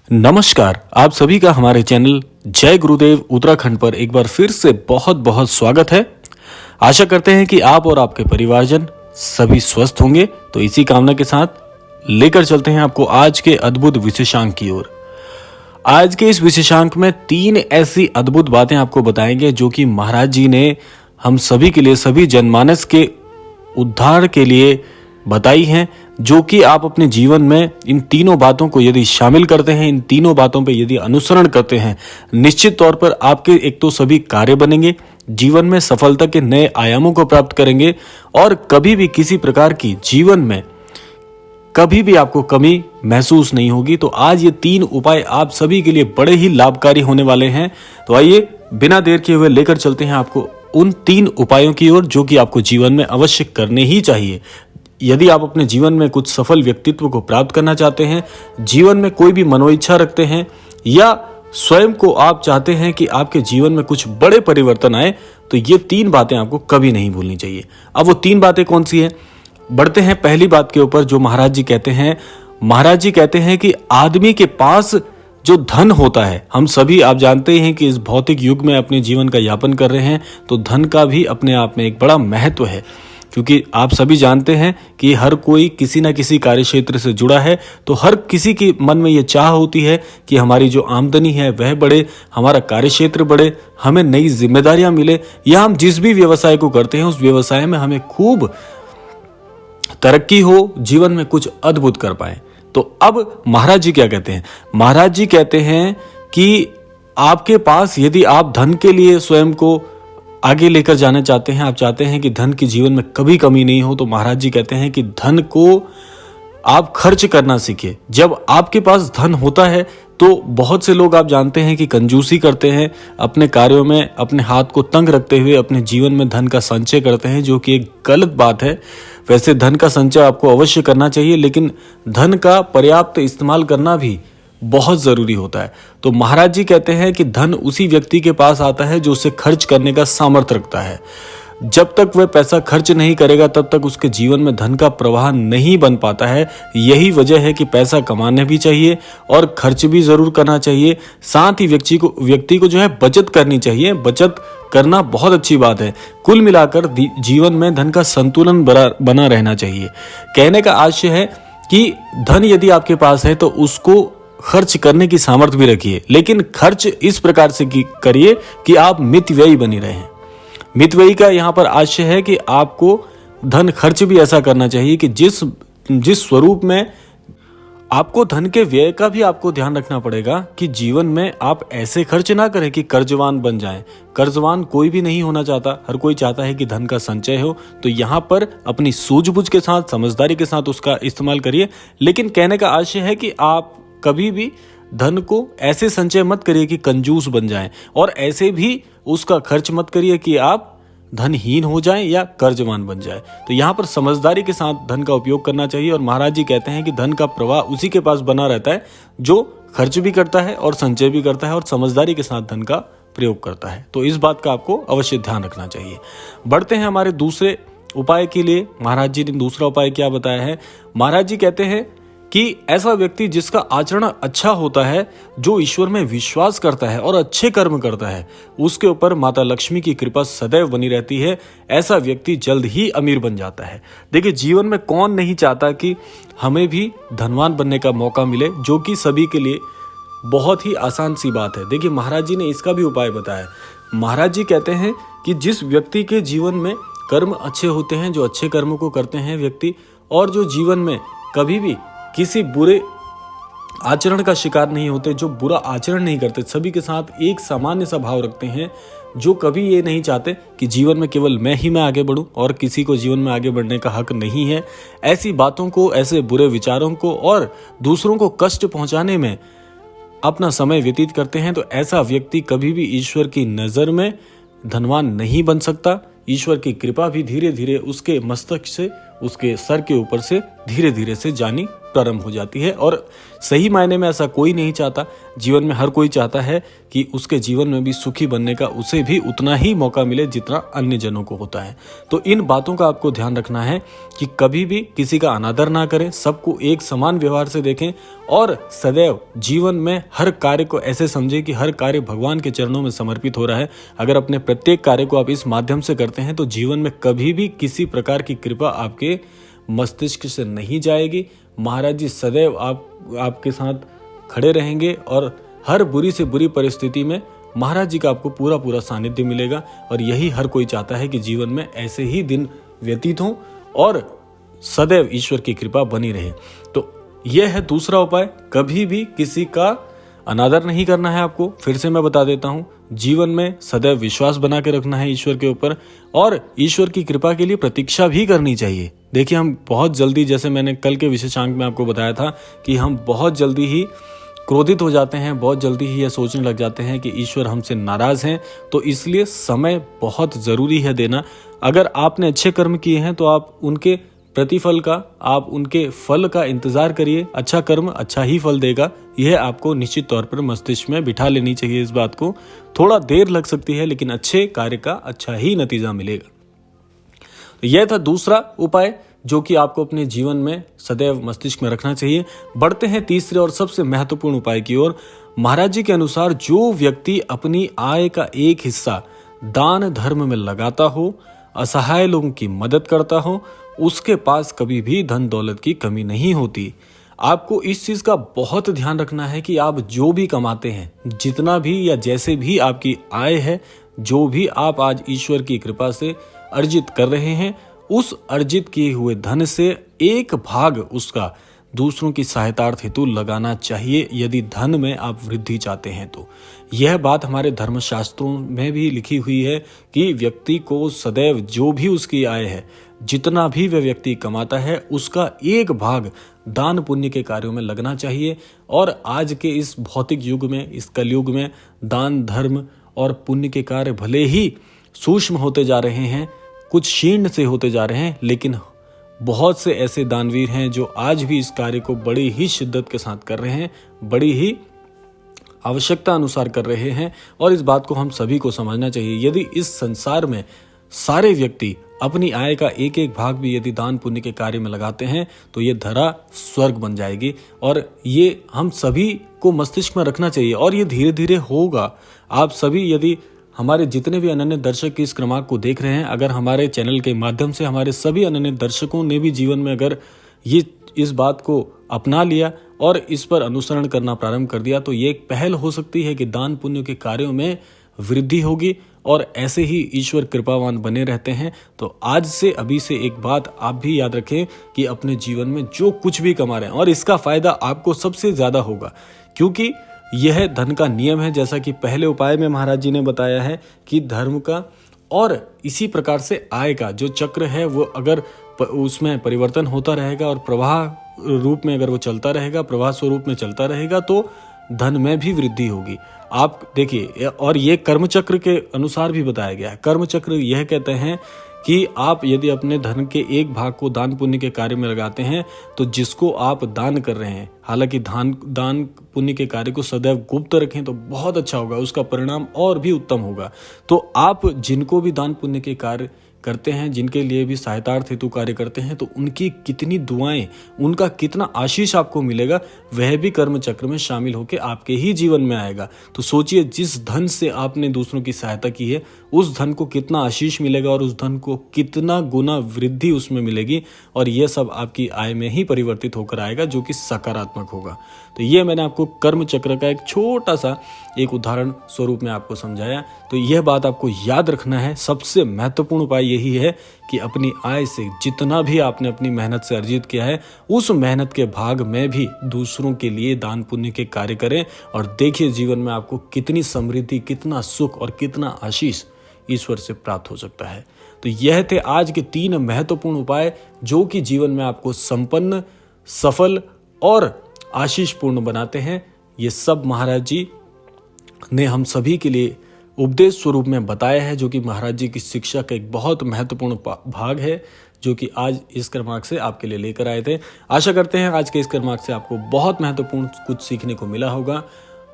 नमस्कार, आप सभी का हमारे चैनल जय गुरुदेव उत्तराखंड पर एक बार फिर से बहुत बहुत स्वागत है। आशा करते हैं कि आप और आपके परिवारजन सभी स्वस्थ होंगे। तो इसी कामना के साथ लेकर चलते हैं आपको आज के अद्भुत विशेषांक की ओर। आज के इस विशेषांक में 3 ऐसी अद्भुत बातें आपको बताएंगे जो कि महाराज जी ने हम सभी के लिए, सभी जनमानस के उद्धार के लिए बताई हैं, जो कि आप अपने जीवन में इन तीनों बातों को यदि शामिल करते हैं, इन तीनों बातों पे यदि अनुसरण करते हैं, निश्चित तौर पर आपके एक तो सभी कार्य बनेंगे, जीवन में सफलता के नए आयामों को प्राप्त करेंगे और कभी भी किसी प्रकार की जीवन में कभी भी आपको कमी महसूस नहीं होगी। तो आज ये 3 उपाय आप सभी के लिए बड़े ही लाभकारी होने वाले हैं। तो आइए बिना देर किए हुए लेकर चलते हैं आपको उन 3 उपायों की ओर जो कि आपको जीवन में अवश्य करने ही चाहिए। यदि आप अपने जीवन में कुछ सफल व्यक्तित्व को प्राप्त करना चाहते हैं, जीवन में कोई भी मनोइच्छा रखते हैं या स्वयं को आप चाहते हैं कि आपके जीवन में कुछ बड़े परिवर्तन आए, तो ये 3 बातें आपको कभी नहीं भूलनी चाहिए। अब वो 3 बातें कौन सी हैं? बढ़ते हैं पहली बात के ऊपर, जो महाराज जी कहते हैं। महाराज जी कहते हैं कि आदमी के पास जो धन होता है, हम सभी आप जानते हैं कि इस भौतिक युग में अपने जीवन का यापन कर रहे हैं, तो धन का भी अपने आप में एक बड़ा महत्व है। क्योंकि आप सभी जानते हैं कि हर कोई किसी न किसी कार्य क्षेत्र से जुड़ा है, तो हर किसी के मन में ये चाह होती है कि हमारी जो आमदनी है वह बढ़े, हमारा कार्य क्षेत्र बढ़े, हमें नई जिम्मेदारियां मिले, या हम जिस भी व्यवसाय को करते हैं उस व्यवसाय में हमें खूब तरक्की हो, जीवन में कुछ अद्भुत कर पाए। तो अब महाराज जी क्या कहते हैं? महाराज जी कहते हैं कि आपके पास यदि आप धन के लिए स्वयं को आगे लेकर जाना चाहते हैं, आप चाहते हैं कि धन की जीवन में कभी कमी नहीं हो, तो महाराज जी कहते हैं कि धन को आप खर्च करना सीखिए। जब आपके पास धन होता है तो बहुत से लोग आप जानते हैं कि कंजूसी करते हैं, अपने कार्यों में अपने हाथ को तंग रखते हुए अपने जीवन में धन का संचय करते हैं, जो कि एक गलत बात है। वैसे धन का संचय आपको अवश्य करना चाहिए, लेकिन धन का पर्याप्त इस्तेमाल करना भी बहुत जरूरी होता है। तो महाराज जी कहते हैं कि धन उसी व्यक्ति के पास आता है जो उसे खर्च करने का सामर्थ्य रखता है। जब तक वह पैसा खर्च नहीं करेगा तब तक उसके जीवन में धन का प्रवाह नहीं बन पाता है। यही वजह है कि पैसा कमाने भी चाहिए और खर्च भी जरूर करना चाहिए। साथ ही व्यक्ति को जो है बचत करनी चाहिए। बचत करना बहुत अच्छी बात है। कुल मिलाकर जीवन में धन का संतुलन बना रहना चाहिए। कहने का आशय है कि धन यदि आपके पास है तो उसको खर्च करने की सामर्थ्य भी रखिए, लेकिन खर्च इस प्रकार से करिए कि आप मितव्ययी बनी रहें। मितव्ययी का यहाँ पर आशय है कि आपको धन खर्च भी ऐसा करना चाहिए कि जिस स्वरूप में आपको धन के व्यय का भी आपको ध्यान रखना पड़ेगा कि जीवन में आप ऐसे खर्च ना करें कि कर्जवान बन जाएं। कर्जवान कोई भी नहीं होना चाहता, हर कोई चाहता है कि धन का संचय हो। तो यहाँ पर अपनी सूझबूझ के साथ, समझदारी के साथ उसका इस्तेमाल करिए। लेकिन कहने का आशय है कि आप कभी भी धन को ऐसे संचय मत करिए कि कंजूस बन जाएं, और ऐसे भी उसका खर्च मत करिए कि आप धनहीन हो जाएं या कर्जवान बन जाए। तो यहाँ पर समझदारी के साथ धन का उपयोग करना चाहिए। और महाराज जी कहते हैं कि धन का प्रवाह उसी के पास बना रहता है जो खर्च भी करता है और संचय भी करता है और समझदारी के साथ धन का प्रयोग करता है। तो इस बात का आपको अवश्य ध्यान रखना चाहिए। बढ़ते हैं हमारे दूसरे उपाय के लिए। महाराज जी ने दूसरा उपाय क्या बताया है? महाराज जी कहते हैं कि ऐसा व्यक्ति जिसका आचरण अच्छा होता है, जो ईश्वर में विश्वास करता है और अच्छे कर्म करता है, उसके ऊपर माता लक्ष्मी की कृपा सदैव बनी रहती है। ऐसा व्यक्ति जल्द ही अमीर बन जाता है। देखिए, जीवन में कौन नहीं चाहता कि हमें भी धनवान बनने का मौका मिले, जो कि सभी के लिए बहुत ही आसान सी बात है। देखिए, महाराज जी ने इसका भी उपाय बताया। महाराज जी कहते हैं कि जिस व्यक्ति के जीवन में कर्म अच्छे होते हैं, जो अच्छे कर्म को करते हैं व्यक्ति, और जो जीवन में कभी भी किसी बुरे आचरण का शिकार नहीं होते, जो बुरा आचरण नहीं करते, सभी के साथ एक सामान्य सा भाव रखते हैं, जो कभी ये नहीं चाहते कि जीवन में केवल मैं आगे बढ़ूं और किसी को जीवन में आगे बढ़ने का हक नहीं है, ऐसी बातों को, ऐसे बुरे विचारों को और दूसरों को कष्ट पहुंचाने में अपना समय व्यतीत करते हैं, तो ऐसा व्यक्ति कभी भी ईश्वर की नज़र में धनवान नहीं बन सकता। ईश्वर की कृपा भी धीरे धीरे उसके मस्तक से, उसके सर के ऊपर से धीरे धीरे से जानी प्रारंभ हो जाती है। और सही मायने में ऐसा कोई नहीं चाहता, जीवन में हर कोई चाहता है कि उसके जीवन में भी सुखी बनने का उसे भी उतना ही मौका मिले जितना अन्य जनों को होता है। तो इन बातों का आपको ध्यान रखना है कि कभी भी किसी का अनादर ना करें, सबको एक समान व्यवहार से देखें और सदैव जीवन में हर कार्य को ऐसे समझें कि हर कार्य भगवान के चरणों में समर्पित हो रहा है। अगर अपने प्रत्येक कार्य को आप इस माध्यम से करते हैं तो जीवन में कभी भी किसी प्रकार की कृपा आपके मस्तिष्क से नहीं जाएगी। महाराज जी सदैव आपके साथ खड़े रहेंगे और हर बुरी से बुरी परिस्थिति में महाराज जी का आपको पूरा पूरा सानिध्य मिलेगा। और यही हर कोई चाहता है कि जीवन में ऐसे ही दिन व्यतीत हों और सदैव ईश्वर की कृपा बनी रहे। तो यह है दूसरा उपाय, कभी भी किसी का अनादर नहीं करना है आपको। फिर से मैं बता देता हूं, जीवन में सदैव विश्वास बना के रखना है ईश्वर के ऊपर और ईश्वर की कृपा के लिए प्रतीक्षा भी करनी चाहिए। देखिए, हम बहुत जल्दी, जैसे मैंने कल के विशेषांक में आपको बताया था कि हम बहुत जल्दी ही क्रोधित हो जाते हैं, बहुत जल्दी ही यह सोचने लग जाते हैं कि ईश्वर हमसे नाराज हैं। तो इसलिए समय बहुत जरूरी है देना। अगर आपने अच्छे कर्म किए हैं तो आप उनके प्रतिफल का, आप उनके फल का इंतजार करिए। अच्छा कर्म अच्छा ही फल देगा, यह आपको निश्चित तौर पर मस्तिष्क में बिठा लेनी चाहिए। इस बात को थोड़ा देर लग सकती है लेकिन अच्छे कार्य का अच्छा ही नतीजा मिलेगा। तो यह था दूसरा उपाय जो कि आपको अपने जीवन में सदैव मस्तिष्क में रखना चाहिए। बढ़ते हैं तीसरे और सबसे महत्वपूर्ण उपाय की ओर। महाराज जी के अनुसार जो व्यक्ति अपनी आय का एक हिस्सा दान धर्म में लगाता हो, असहाय लोगों की मदद करता हो, उसके पास कभी भी धन दौलत की कमी नहीं होती। आपको इस चीज का बहुत ध्यान रखना है कि आप जो भी कमाते हैं, जितना भी या जैसे भी आपकी आय है, जो भी आप आज ईश्वर की कृपा से अर्जित कर रहे हैं, उस अर्जित किए हुए धन से एक भाग उसका दूसरों की सहायतार्थ हेतु लगाना चाहिए, यदि धन में आप वृद्धि चाहते हैं तो। यह बात हमारे धर्मशास्त्रों में भी लिखी हुई है कि व्यक्ति को सदैव जो भी उसकी आय है, जितना भी वह व्यक्ति कमाता है, उसका एक भाग दान पुण्य के कार्यों में लगना चाहिए। और आज के इस भौतिक युग में, इस कलयुग में दान धर्म और पुण्य के कार्य भले ही सूक्ष्म होते जा रहे हैं, कुछ क्षीण से होते जा रहे हैं, लेकिन बहुत से ऐसे दानवीर हैं जो आज भी इस कार्य को बड़ी ही शिद्दत के साथ कर रहे हैं, बड़ी ही आवश्यकता अनुसार कर रहे हैं। और इस बात को हम सभी को समझना चाहिए। यदि इस संसार में सारे व्यक्ति अपनी आय का एक एक भाग भी यदि दान पुण्य के कार्य में लगाते हैं तो ये धरा स्वर्ग बन जाएगी। और ये हम सभी को मस्तिष्क में रखना चाहिए और ये धीरे धीरे होगा। आप सभी, यदि हमारे जितने भी अनन्य दर्शक इस क्रमांक को देख रहे हैं, अगर हमारे चैनल के माध्यम से हमारे सभी अनन्य दर्शकों ने भी जीवन में अगर ये इस बात को अपना लिया और इस पर अनुसरण करना प्रारंभ कर दिया, तो ये एक पहल हो सकती है कि दान पुण्य के कार्यों में वृद्धि होगी और ऐसे ही ईश्वर कृपावान बने रहते हैं। तो आज से, अभी से एक बात आप भी याद रखें कि अपने जीवन में जो कुछ भी कमा रहे हैं, और इसका फायदा आपको सबसे ज्यादा होगा, क्योंकि यह धन का नियम है। जैसा कि पहले उपाय में महाराज जी ने बताया है कि धर्म का और इसी प्रकार से आय का जो चक्र है, वो अगर उसमें परिवर्तन होता रहेगा और प्रवाह रूप में अगर वो चलता रहेगा, प्रवाह स्वरूप में चलता रहेगा, तो धन में भी वृद्धि होगी। आप देखिए, और ये कर्म चक्र के अनुसार भी बताया गया है। कर्म चक्र यह कहते हैं कि आप यदि अपने धन के एक भाग को दान पुण्य के कार्य में लगाते हैं, तो जिसको आप दान कर रहे हैं, हालांकि दान पुण्य के कार्य को सदैव गुप्त रखें तो बहुत अच्छा होगा, उसका परिणाम और भी उत्तम होगा। तो आप जिनको भी दान पुण्य के कार्य करते हैं, जिनके लिए भी सहायतार्थ हेतु कार्य करते हैं, तो उनकी कितनी दुआएं, उनका कितना आशीष आपको मिलेगा, वह भी कर्म चक्र में शामिल होकर आपके ही जीवन में आएगा। तो सोचिए, जिस धन से आपने दूसरों की सहायता की है, उस धन को कितना आशीष मिलेगा और उस धन को कितना गुना वृद्धि उसमें मिलेगी, और यह सब आपकी आय में ही परिवर्तित होकर आएगा, जो कि सकारात्मक होगा। तो ये मैंने आपको कर्म चक्र का एक छोटा सा एक उदाहरण स्वरूप में आपको समझाया। तो यह बात आपको याद रखना है। सबसे महत्वपूर्ण उपाय यही है कि अपनी आय से जितना भी आपने अपनी मेहनत से अर्जित किया है, उस मेहनत के भाग में भी दूसरों के लिए दान पुण्य के कार्य करें, और देखिए जीवन में आपको कितनी समृद्धि, कितना सुख और कितना आशीष ईश्वर से प्राप्त हो सकता है। तो यह थे आज के 3 महत्वपूर्ण उपाय जो कि जीवन में आपको संपन्न, सफल और आशीषपूर्ण बनाते हैं। ये सब महाराज जी ने हम सभी के लिए उपदेश स्वरूप में बताया है, जो कि महाराज जी की शिक्षा का एक बहुत महत्वपूर्ण भाग है, जो कि आज इस क्रमांक से आपके लिए लेकर आए थे। आशा करते हैं आज के इस क्रमांक से आपको बहुत महत्वपूर्ण कुछ सीखने को मिला होगा।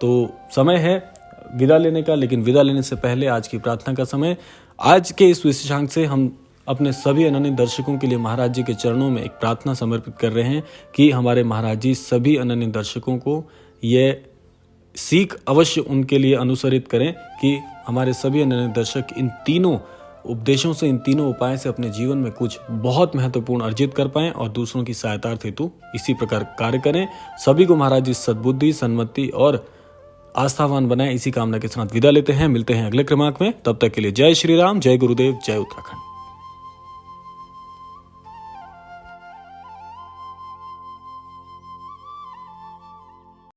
तो समय है विदा लेने का, लेकिन विदा लेने से पहले आज की प्रार्थना का समय। आज के इस विशेषांक से हम अपने सभी अनन्य दर्शकों के लिए महाराज जी के चरणों में एक प्रार्थना समर्पित कर रहे हैं कि हमारे महाराज जी सभी अनन्य दर्शकों को ये सीख अवश्य उनके लिए अनुसरित करें कि हमारे सभी अनन्य दर्शक इन तीनों उपदेशों से, इन तीनों उपाय से अपने जीवन में कुछ बहुत महत्वपूर्ण अर्जित कर पाएं और दूसरों की सहायता हेतु इसी प्रकार कार्य करें। सभी को महाराज जी सद्बुद्धि, सन्मति और आस्थावान बनाए, इसी कामना के साथ विदा लेते हैं। मिलते हैं अगले क्रमांक में, तब तक के लिए जय श्री राम, जय गुरुदेव, जय उत्तराखंड।